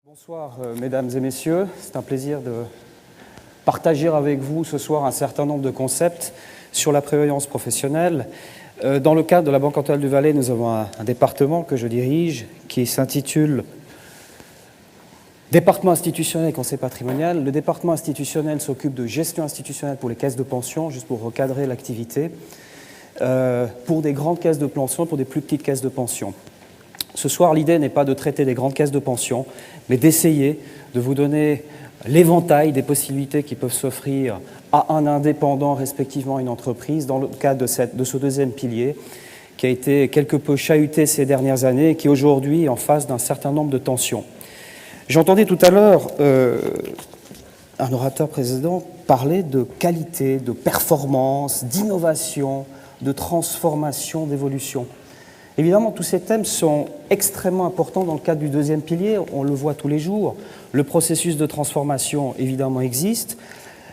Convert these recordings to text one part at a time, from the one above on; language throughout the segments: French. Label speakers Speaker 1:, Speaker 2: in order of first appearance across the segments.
Speaker 1: Bonsoir mesdames et messieurs, c'est un plaisir de partager avec vous ce soir un certain nombre de concepts sur la prévoyance professionnelle. Dans le cadre de la Banque Cantonale du Valais, nous avons un département que je dirige qui s'intitule Département institutionnel et conseil patrimonial. Le département institutionnel s'occupe de gestion institutionnelle pour les caisses de pension, juste pour recadrer l'activité, pour des grandes caisses de pension, pour des plus petites caisses de pension. Ce soir, l'idée n'est pas de traiter des grandes caisses de pension, mais d'essayer de vous donner l'éventail des possibilités qui peuvent s'offrir à un indépendant, respectivement une entreprise, dans le cadre de ce deuxième pilier, qui a été quelque peu chahuté ces dernières années et qui aujourd'hui est en face d'un certain nombre de tensions. J'entendais tout à l'heure un orateur précédent parler de qualité, de performance, d'innovation, de transformation, d'évolution. Évidemment, tous ces thèmes sont extrêmement importants dans le cadre du deuxième pilier, on le voit tous les jours. Le processus de transformation, évidemment, existe.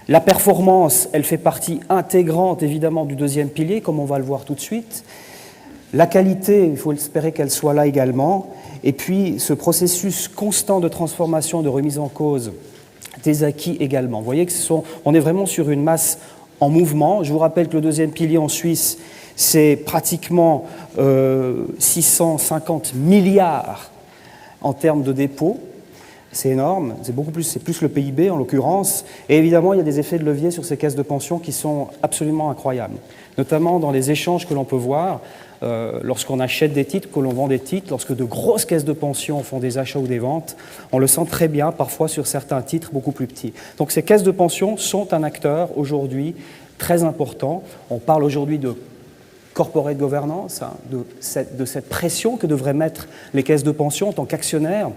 Speaker 1: La performance, elle fait partie intégrante, évidemment, du deuxième pilier, comme on va le voir tout de suite. La qualité, il faut espérer qu'elle soit là également. Et puis, ce processus constant de transformation, de remise en cause des acquis également. Vous voyez on est vraiment sur une masse en mouvement. Je vous rappelle que le deuxième pilier en Suisse, c'est pratiquement 650 milliards en termes de dépôts. C'est énorme, c'est plus le PIB en l'occurrence. Et évidemment, il y a des effets de levier sur ces caisses de pension qui sont absolument incroyables, notamment dans les échanges que l'on peut voir lorsqu'on achète des titres, que l'on vend des titres, lorsque de grosses caisses de pension font des achats ou des ventes. On le sent très bien, parfois sur certains titres beaucoup plus petits. Donc ces caisses de pension sont un acteur aujourd'hui très important. On parle aujourd'hui de corporate governance, de cette pression que devraient mettre les caisses de pension en tant qu'actionnaires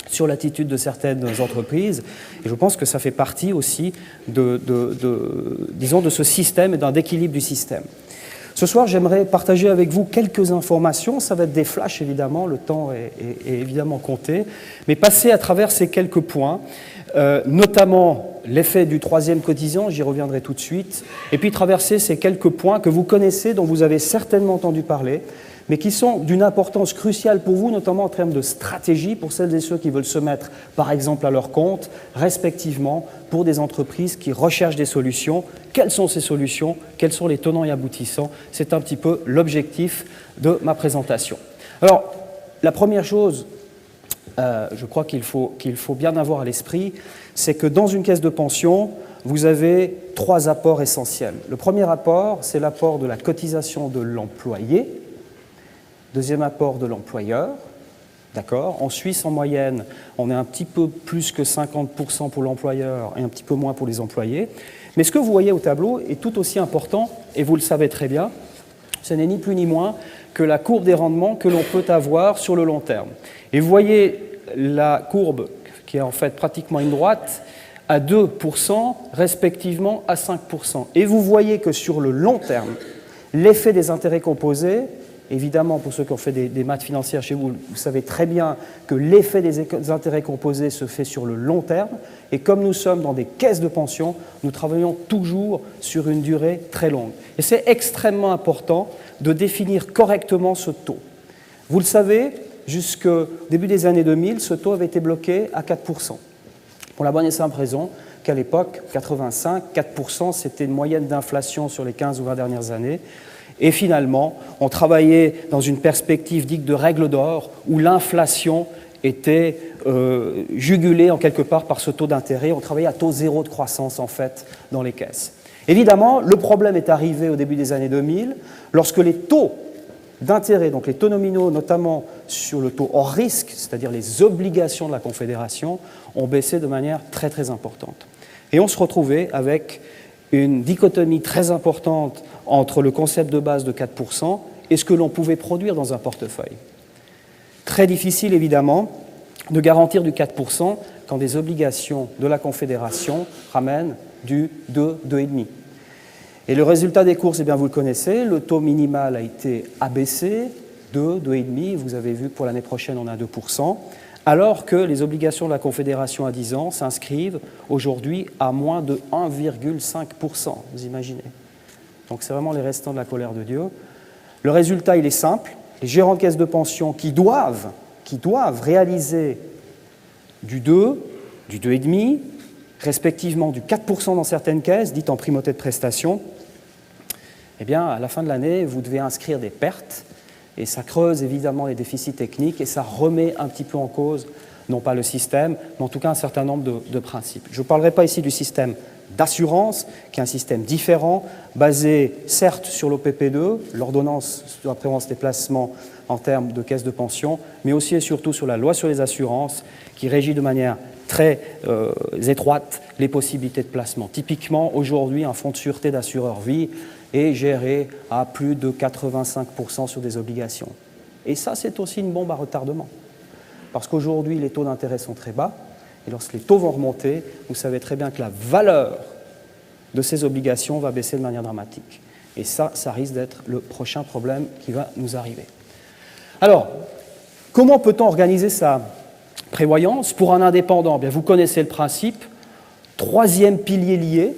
Speaker 1: sur l'attitude de certaines entreprises. Et je pense que ça fait partie aussi de ce système et d'un équilibre du système. Ce soir, j'aimerais partager avec vous quelques informations. Ça va être des flashs, évidemment, le temps est évidemment compté, mais passer à travers ces quelques points, notamment l'effet du troisième cotisant, j'y reviendrai tout de suite, et puis traverser ces quelques points que vous connaissez, dont vous avez certainement entendu parler, mais qui sont d'une importance cruciale pour vous, notamment en termes de stratégie, pour celles et ceux qui veulent se mettre, par exemple, à leur compte, respectivement, pour des entreprises qui recherchent des solutions. Quelles sont ces solutions? Quels sont les tenants et aboutissants? C'est un petit peu l'objectif de ma présentation. Alors, la première chose, je crois qu'il faut bien avoir à l'esprit, c'est que dans une caisse de pension, vous avez trois apports essentiels. Le premier apport, c'est l'apport de la cotisation de l'employé. Deuxième apport de l'employeur. D'accord. En Suisse, en moyenne, on est un petit peu plus que 50% pour l'employeur et un petit peu moins pour les employés. Mais ce que vous voyez au tableau est tout aussi important, et vous le savez très bien, ce n'est ni plus ni moins que la courbe des rendements que l'on peut avoir sur le long terme. Et vous voyez la courbe qui est en fait pratiquement une droite à 2%, respectivement à 5%. Et vous voyez que sur le long terme, l'effet des intérêts composés, évidemment, pour ceux qui ont fait des maths financières chez vous, vous savez très bien que l'effet des intérêts composés se fait sur le long terme. Et comme nous sommes dans des caisses de pension, nous travaillons toujours sur une durée très longue. Et c'est extrêmement important de définir correctement ce taux. Vous le savez, jusqu'au début des années 2000, ce taux avait été bloqué à 4%. Pour la bonne et simple raison qu'à l'époque, 85, 4%, c'était une moyenne d'inflation sur les 15 ou 20 dernières années. Et finalement, on travaillait dans une perspective dite de règle d'or, où l'inflation était jugulée en quelque part par ce taux d'intérêt. On travaillait à taux zéro de croissance, en fait, dans les caisses. Évidemment, le problème est arrivé au début des années 2000, lorsque les taux d'intérêt, donc les taux nominaux, notamment sur le taux hors risque, c'est-à-dire les obligations de la Confédération, ont baissé de manière très très importante. Et on se retrouvait avec une dichotomie très importante entre le concept de base de 4% et ce que l'on pouvait produire dans un portefeuille. Très difficile, évidemment, de garantir du 4% quand des obligations de la Confédération ramènent du 2, 2,5%. Et le résultat des courses, eh bien, vous le connaissez, le taux minimal a été abaissé, 2, 2,5%, vous avez vu que pour l'année prochaine, on a 2%, alors que les obligations de la Confédération à 10 ans s'inscrivent aujourd'hui à moins de 1,5%, vous imaginez. Donc c'est vraiment les restants de la colère de Dieu. Le résultat, il est simple. Les gérants de caisses de pension qui doivent réaliser du 2, du 2,5%, respectivement du 4% dans certaines caisses, dites en primauté de prestation, eh bien, à la fin de l'année, vous devez inscrire des pertes, et ça creuse évidemment les déficits techniques, et ça remet un petit peu en cause, non pas le système, mais en tout cas un certain nombre de principes. Je ne parlerai pas ici du système d'assurance, qui est un système différent, basé certes sur l'OPP2, l'ordonnance sur la prévoyance des placements en termes de caisse de pension, mais aussi et surtout sur la loi sur les assurances, qui régit de manière très étroite les possibilités de placement. Typiquement, aujourd'hui, un fonds de sûreté d'assureur vie est géré à plus de 85% sur des obligations. Et ça, c'est aussi une bombe à retardement. Parce qu'aujourd'hui, les taux d'intérêt sont très bas, et lorsque les taux vont remonter, vous savez très bien que la valeur de ces obligations va baisser de manière dramatique. Et ça risque d'être le prochain problème qui va nous arriver. Alors, comment peut-on organiser sa prévoyance pour un indépendant? Bien, vous connaissez le principe. Troisième pilier lié,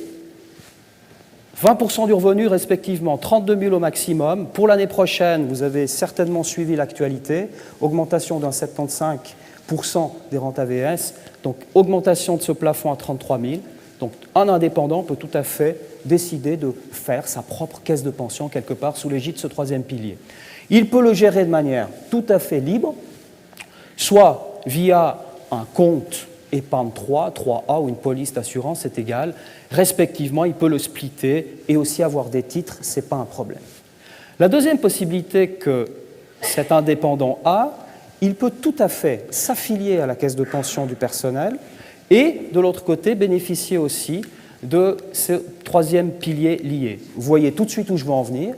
Speaker 1: 20% du revenu respectivement, 32 000 au maximum. Pour l'année prochaine, vous avez certainement suivi l'actualité, augmentation d'un 75% des rentes AVS, donc augmentation de ce plafond à 33 000. Donc un indépendant peut tout à fait décider de faire sa propre caisse de pension quelque part sous l'égide de ce troisième pilier. Il peut le gérer de manière tout à fait libre, soit via un compte épargne 3A ou une police d'assurance, c'est égal. Respectivement, il peut le splitter et aussi avoir des titres, ce n'est pas un problème. La deuxième possibilité que cet indépendant a, il peut tout à fait s'affilier à la caisse de pension du personnel et, de l'autre côté, bénéficier aussi de ce troisième pilier lié. Vous voyez tout de suite où je veux en venir.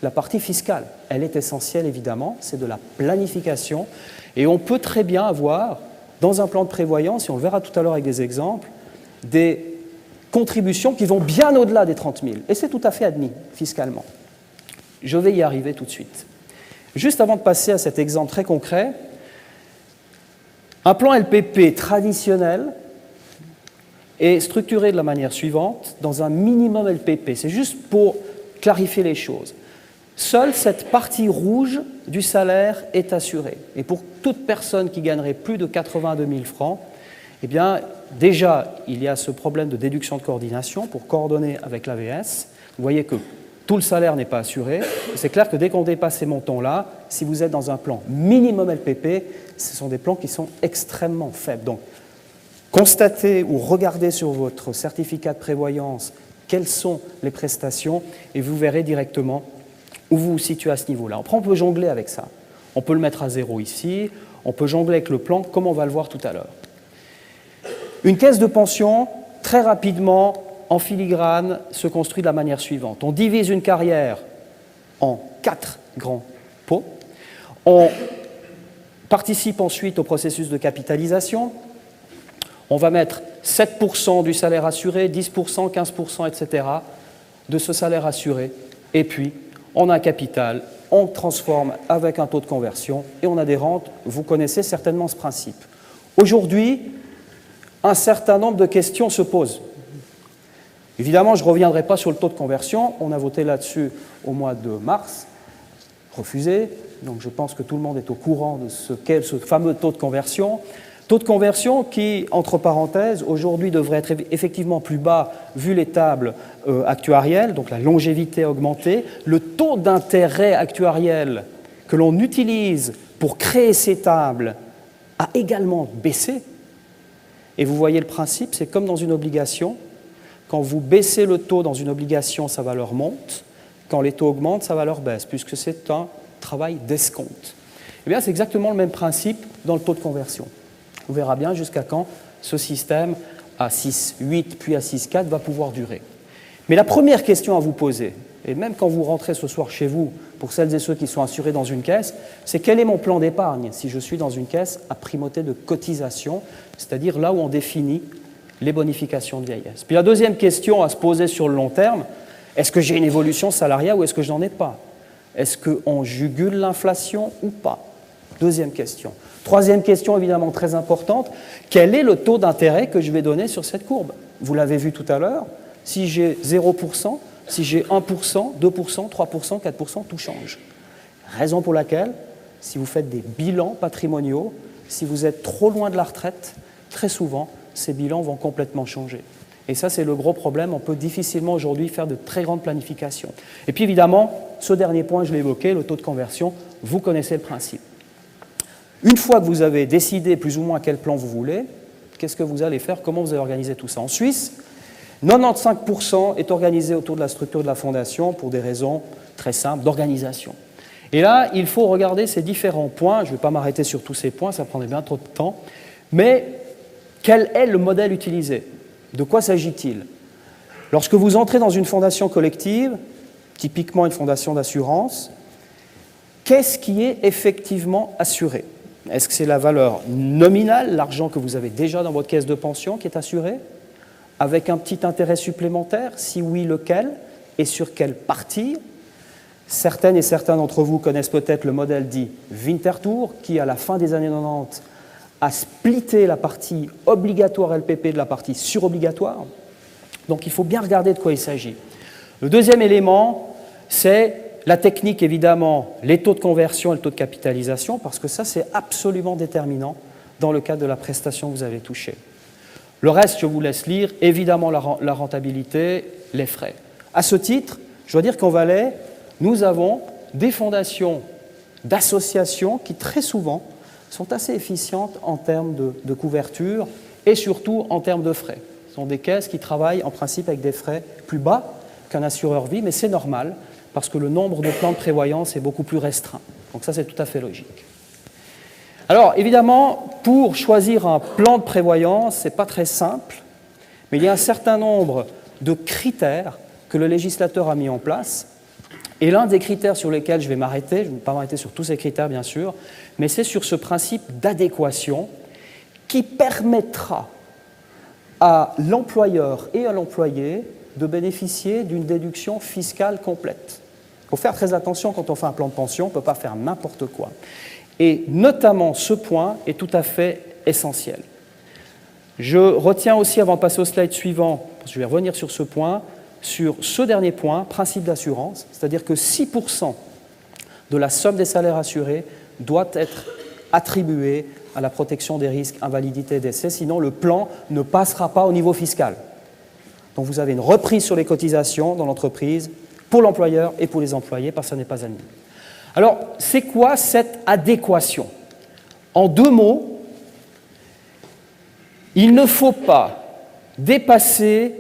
Speaker 1: La partie fiscale, elle est essentielle évidemment, c'est de la planification et on peut très bien avoir dans un plan de prévoyance, et on le verra tout à l'heure avec des exemples, des contributions qui vont bien au-delà des 30 000 et c'est tout à fait admis fiscalement. Je vais y arriver tout de suite. Juste avant de passer à cet exemple très concret, un plan LPP traditionnel est structuré de la manière suivante, dans un minimum LPP. C'est juste pour clarifier les choses. Seule cette partie rouge du salaire est assurée. Et pour toute personne qui gagnerait plus de 82 000 francs, eh bien, déjà, il y a ce problème de déduction de coordination pour coordonner avec l'AVS. Vous voyez que tout le salaire n'est pas assuré. C'est clair que dès qu'on dépasse ces montants-là, si vous êtes dans un plan minimum LPP, ce sont des plans qui sont extrêmement faibles. Donc, constatez ou regardez sur votre certificat de prévoyance quelles sont les prestations et vous verrez directement où vous vous situez à ce niveau-là. Après, on peut jongler avec ça. On peut le mettre à 0 ici, on peut jongler avec le plan, comme on va le voir tout à l'heure. Une caisse de pension, très rapidement, en filigrane, se construit de la manière suivante. On divise une carrière en 4 grands pots. On participe ensuite au processus de capitalisation. On va mettre 7% du salaire assuré, 10%, 15%, etc. de ce salaire assuré. Et puis, on a un capital, on transforme avec un taux de conversion et on a des rentes. Vous connaissez certainement ce principe. Aujourd'hui, un certain nombre de questions se posent. Évidemment, je ne reviendrai pas sur le taux de conversion. On a voté là-dessus au mois de mars, refusé. Donc je pense que tout le monde est au courant de ce qu'est ce fameux taux de conversion. Taux de conversion qui, entre parenthèses, aujourd'hui devrait être effectivement plus bas vu les tables actuarielles, donc la longévité a augmenté. Le taux d'intérêt actuariel que l'on utilise pour créer ces tables a également baissé. Et vous voyez le principe, c'est comme dans une obligation. Quand vous baissez le taux dans une obligation, sa valeur monte. Quand les taux augmentent, sa valeur baisse, puisque c'est un travail d'escompte. Eh bien, c'est exactement le même principe dans le taux de conversion. On verra bien jusqu'à quand ce système à 6,8 puis à 6,4 va pouvoir durer. Mais la première question à vous poser, et même quand vous rentrez ce soir chez vous, pour celles et ceux qui sont assurés dans une caisse, c'est quel est mon plan d'épargne si je suis dans une caisse à primauté de cotisation, c'est-à-dire là où on définit les bonifications de vieillesse. Puis la deuxième question à se poser sur le long terme, est-ce que j'ai une évolution salariale ou est-ce que je n'en ai pas? Est-ce qu'on jugule l'inflation ou pas? Deuxième question. Troisième question, évidemment très importante, quel est le taux d'intérêt que je vais donner sur cette courbe? Vous l'avez vu tout à l'heure, si j'ai 0%, si j'ai 1%, 2%, 3%, 4%, tout change. Raison pour laquelle, si vous faites des bilans patrimoniaux, si vous êtes trop loin de la retraite, très souvent, ces bilans vont complètement changer. Et ça, c'est le gros problème. On peut difficilement aujourd'hui faire de très grandes planifications. Et puis évidemment, ce dernier point, je l'ai évoqué, le taux de conversion, vous connaissez le principe. Une fois que vous avez décidé plus ou moins quel plan vous voulez, qu'est-ce que vous allez faire? Comment vous allez organiser tout ça? En Suisse, 95% est organisé autour de la structure de la fondation pour des raisons très simples d'organisation. Et là, il faut regarder ces différents points. Je ne vais pas m'arrêter sur tous ces points, ça prendrait bien trop de temps. Mais quel est le modèle utilisé? De quoi s'agit-il? Lorsque vous entrez dans une fondation collective, typiquement une fondation d'assurance, qu'est-ce qui est effectivement assuré? Est-ce que c'est la valeur nominale, l'argent que vous avez déjà dans votre caisse de pension qui est assuré, avec un petit intérêt supplémentaire? Si oui, lequel? Et sur quelle partie? Certaines et certains d'entre vous connaissent peut-être le modèle dit Winterthur, qui, à la fin des années 90, a splitté la partie obligatoire LPP de la partie surobligatoire. Donc il faut bien regarder de quoi il s'agit. Le deuxième élément, c'est la technique, évidemment, les taux de conversion et le taux de capitalisation, parce que ça, c'est absolument déterminant dans le cadre de la prestation que vous avez touchée. Le reste, je vous laisse lire, évidemment la rentabilité, les frais. À ce titre, je dois dire qu'en Valais, nous avons des fondations d'associations qui, très souvent, sont assez efficientes en termes de couverture et surtout en termes de frais. Ce sont des caisses qui travaillent en principe avec des frais plus bas qu'un assureur vie, mais c'est normal parce que le nombre de plans de prévoyance est beaucoup plus restreint. Donc ça, c'est tout à fait logique. Alors, évidemment, pour choisir un plan de prévoyance, ce n'est pas très simple, mais il y a un certain nombre de critères que le législateur a mis en place. Et l'un des critères sur lesquels je vais m'arrêter, je ne vais pas m'arrêter sur tous ces critères bien sûr, mais c'est sur ce principe d'adéquation qui permettra à l'employeur et à l'employé de bénéficier d'une déduction fiscale complète. Il faut faire très attention quand on fait un plan de pension, on ne peut pas faire n'importe quoi. Et notamment ce point est tout à fait essentiel. Je retiens aussi, avant de passer au slide suivant, parce que je vais revenir sur ce point, sur ce dernier point, principe d'assurance, c'est-à-dire que 6% de la somme des salaires assurés doit être attribuée à la protection des risques, invalidité et décès, sinon le plan ne passera pas au niveau fiscal. Donc vous avez une reprise sur les cotisations dans l'entreprise pour l'employeur et pour les employés, parce que ça n'est pas admis. Alors, c'est quoi cette adéquation? En deux mots, il ne faut pas dépasser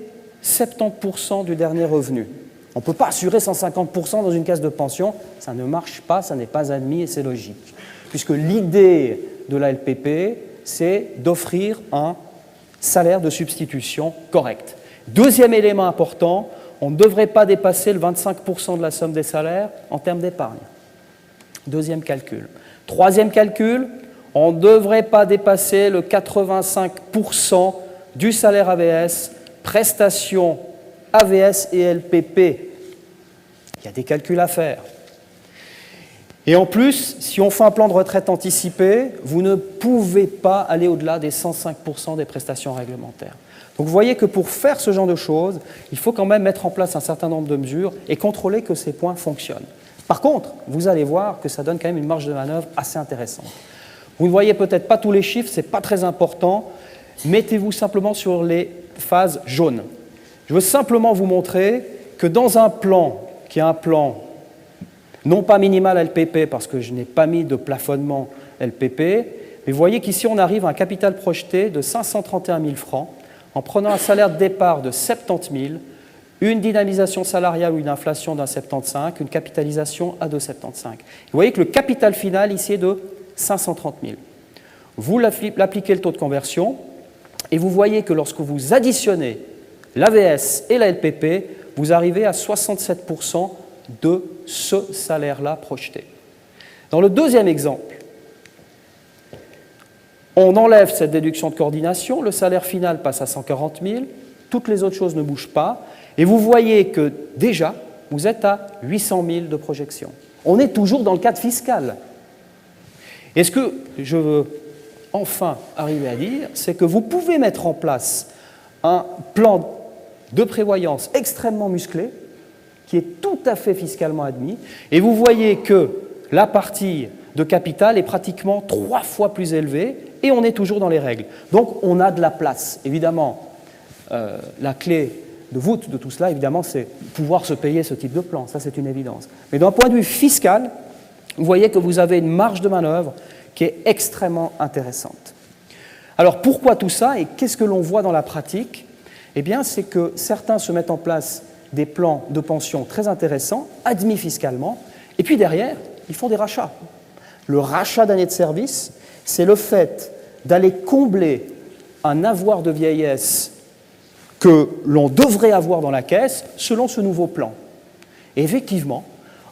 Speaker 1: 70% du dernier revenu. On ne peut pas assurer 150% dans une caisse de pension, ça ne marche pas, ça n'est pas admis et c'est logique. Puisque l'idée de la LPP, c'est d'offrir un salaire de substitution correct. Deuxième élément important, on ne devrait pas dépasser le 25% de la somme des salaires en termes d'épargne. Deuxième calcul. Troisième calcul, on ne devrait pas dépasser le 85% du salaire AVS, prestations AVS et LPP. Il y a des calculs à faire. Et en plus, si on fait un plan de retraite anticipé, vous ne pouvez pas aller au-delà des 105% des prestations réglementaires. Donc vous voyez que pour faire ce genre de choses, il faut quand même mettre en place un certain nombre de mesures et contrôler que ces points fonctionnent. Par contre, vous allez voir que ça donne quand même une marge de manœuvre assez intéressante. Vous ne voyez peut-être pas tous les chiffres, ce n'est pas très important. Mettez-vous simplement sur les phases jaunes. Je veux simplement vous montrer que dans un plan, qui est un plan non pas minimal LPP, parce que je n'ai pas mis de plafonnement LPP, mais vous voyez qu'ici on arrive à un capital projeté de 531 000 francs, en prenant un salaire de départ de 70 000, une dynamisation salariale ou une inflation d'un 75, une capitalisation à 2,75. Vous voyez que le capital final ici est de 530 000. Vous l'appliquez le taux de conversion et vous voyez que lorsque vous additionnez l'AVS et la LPP, vous arrivez à 67% de ce salaire-là projeté. Dans le deuxième exemple, on enlève cette déduction de coordination, le salaire final passe à 140 000, toutes les autres choses ne bougent pas, et vous voyez que déjà, vous êtes à 800 000 de projection. On est toujours dans le cadre fiscal. Et ce que je veux enfin arriver à dire, c'est que vous pouvez mettre en place un plan de prévoyance extrêmement musclé, qui est tout à fait fiscalement admis, et vous voyez que la partie de capital est pratiquement 3 fois plus élevé et on est toujours dans les règles. Donc on a de la place. Évidemment, la clé de voûte de tout cela, évidemment, c'est pouvoir se payer ce type de plan. Ça, c'est une évidence. Mais d'un point de vue fiscal, vous voyez que vous avez une marge de manœuvre qui est extrêmement intéressante. Alors pourquoi tout ça et qu'est-ce que l'on voit dans la pratique? Eh bien, c'est que certains se mettent en place des plans de pension très intéressants, admis fiscalement, et puis derrière, ils font des rachats. Le rachat d'années de service, c'est le fait d'aller combler un avoir de vieillesse que l'on devrait avoir dans la caisse selon ce nouveau plan. Et effectivement,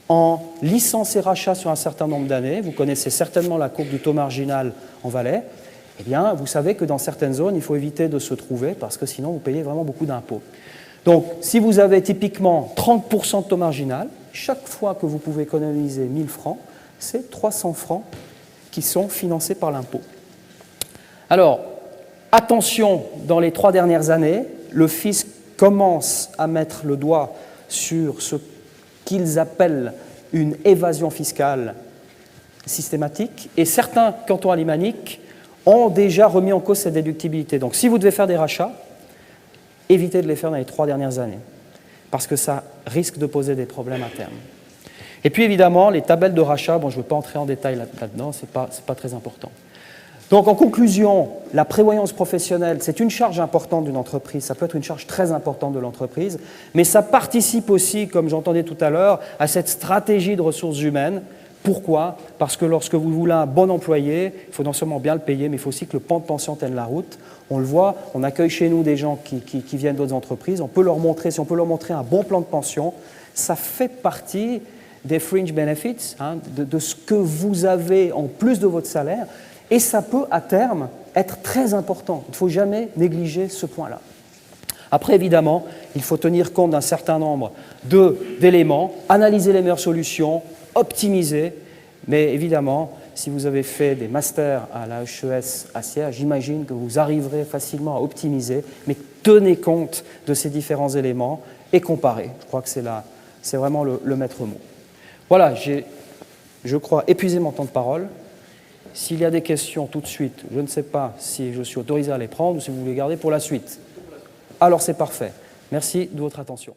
Speaker 1: en lissant ces rachats sur un certain nombre d'années, vous connaissez certainement la courbe du taux marginal en Valais, eh bien, vous savez que dans certaines zones, il faut éviter de se trouver parce que sinon, vous payez vraiment beaucoup d'impôts. Donc, si vous avez typiquement 30% de taux marginal, chaque fois que vous pouvez économiser 1000 francs, c'est 300 francs qui sont financés par l'impôt. Alors, attention, dans les 3 dernières années, le fisc commence à mettre le doigt sur ce qu'ils appellent une évasion fiscale systématique, et certains cantons alémaniques ont déjà remis en cause cette déductibilité. Donc si vous devez faire des rachats, évitez de les faire dans les 3 dernières années, parce que ça risque de poser des problèmes à terme. Et puis évidemment, les tabelles de rachat, bon, je ne veux pas entrer en détail là-dedans, ce n'est pas très important. Donc en conclusion, la prévoyance professionnelle, c'est une charge importante d'une entreprise, ça peut être une charge très importante de l'entreprise, mais ça participe aussi, comme j'entendais tout à l'heure, à cette stratégie de ressources humaines. Pourquoi? Parce que lorsque vous voulez un bon employé, il faut non seulement bien le payer, mais il faut aussi que le plan de pension tienne la route. On le voit, on accueille chez nous des gens qui viennent d'autres entreprises, on peut leur montrer, si on peut leur montrer un bon plan de pension, ça fait partie des fringe benefits, hein, de ce que vous avez en plus de votre salaire. Et ça peut, à terme, être très important. Il ne faut jamais négliger ce point-là. Après, évidemment, il faut tenir compte d'un certain nombre d'éléments, analyser les meilleures solutions, optimiser. Mais évidemment, si vous avez fait des masters à la HES à Sierre, j'imagine que vous arriverez facilement à optimiser. Mais tenez compte de ces différents éléments et comparez. Je crois que c'est vraiment le maître mot. Voilà, j'ai, je crois, épuisé mon temps de parole. S'il y a des questions tout de suite, je ne sais pas si je suis autorisé à les prendre ou si vous voulez garder pour la suite. Alors c'est parfait. Merci de votre attention.